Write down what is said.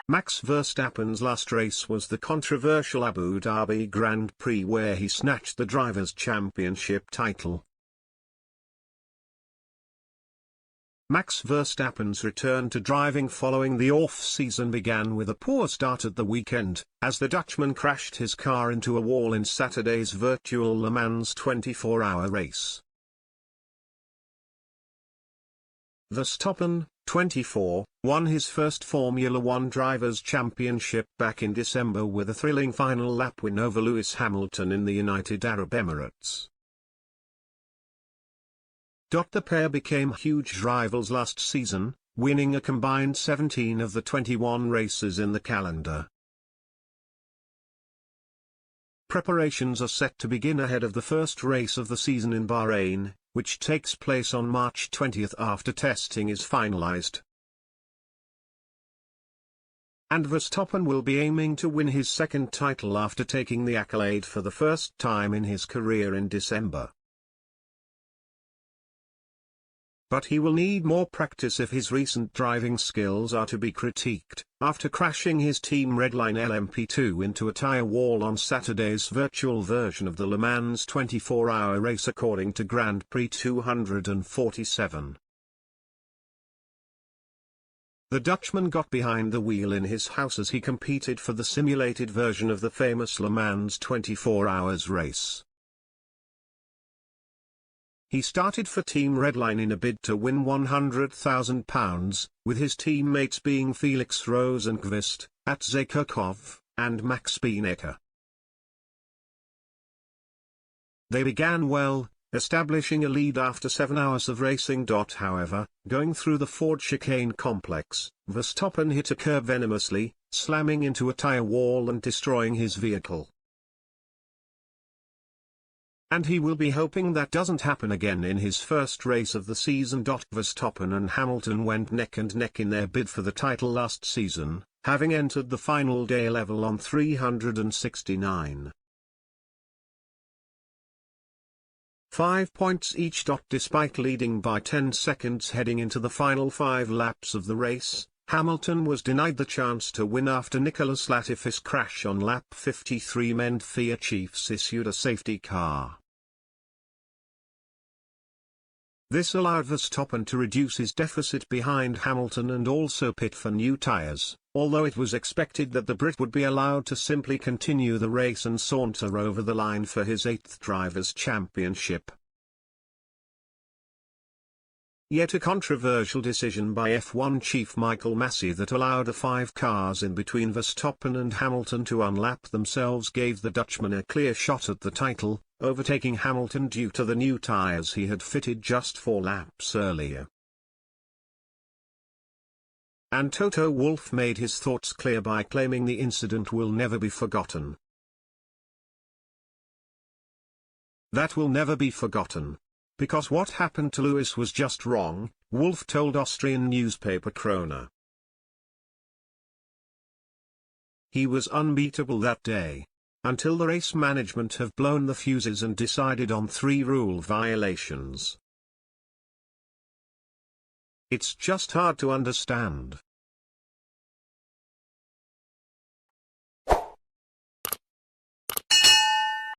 Max Verstappen's last race was the controversial Abu Dhabi Grand Prix, where he snatched the Drivers' Championship title. Max Verstappen's return to driving following the off-season began with a poor start at the weekend, as the Dutchman crashed his car into a wall in Saturday's virtual Le Mans 24-hour race. Verstappen, 24, won his first Formula One Drivers' Championship back in December with a thrilling final lap win over Lewis Hamilton in the United Arab Emirates. The pair became huge rivals last season, winning a combined 17 of the 21 races in the calendar. Preparations are set to begin ahead of the first race of the season in Bahrain, which takes place on March 20 after testing is finalized. And Verstappen will be aiming to win his second title after taking the accolade for the first time in his career in December. But he will need more practice if his recent driving skills are to be critiqued, after crashing his Team Redline LMP2 into a tyre wall on Saturday's virtual version of the Le Mans 24-hour race, according to Grand Prix 247. The Dutchman got behind the wheel in his house as he competed for the simulated version of the famous Le Mans 24 hours race. He started for Team Redline in a bid to win £100,000, with his teammates being Felix Rosenqvist, Atze Kirchhoff, and Max Binecker. They began well, establishing a lead after 7 hours of racing. However, going through the Ford chicane complex, Verstappen hit a curb venomously, slamming into a tyre wall and destroying his vehicle. And he will be hoping that doesn't happen again in his first race of the season. Verstappen and Hamilton went neck and neck in their bid for the title last season, having entered the final day level on 369. 5 points each. Despite leading by 10 seconds heading into the final 5 laps of the race, Hamilton was denied the chance to win after Nicholas Latifi's crash on lap 53 meant FIA chiefs issued a safety car. This allowed Verstappen to reduce his deficit behind Hamilton and also pit for new tyres, although it was expected that the Brit would be allowed to simply continue the race and saunter over the line for his 8th Drivers' Championship. Yet a controversial decision by F1 chief Michael Massey that allowed the 5 cars in between Verstappen and Hamilton to unlap themselves gave the Dutchman a clear shot at the title, overtaking Hamilton due to the new tyres he had fitted just 4 laps earlier. And Toto Wolff made his thoughts clear by claiming the incident will never be forgotten. That will never be forgotten. Because what happened to Lewis was just wrong, Wolff told Austrian newspaper Krone. He was unbeatable that day. Until the race management have blown the fuses and decided on 3 rule violations. It's just hard to understand.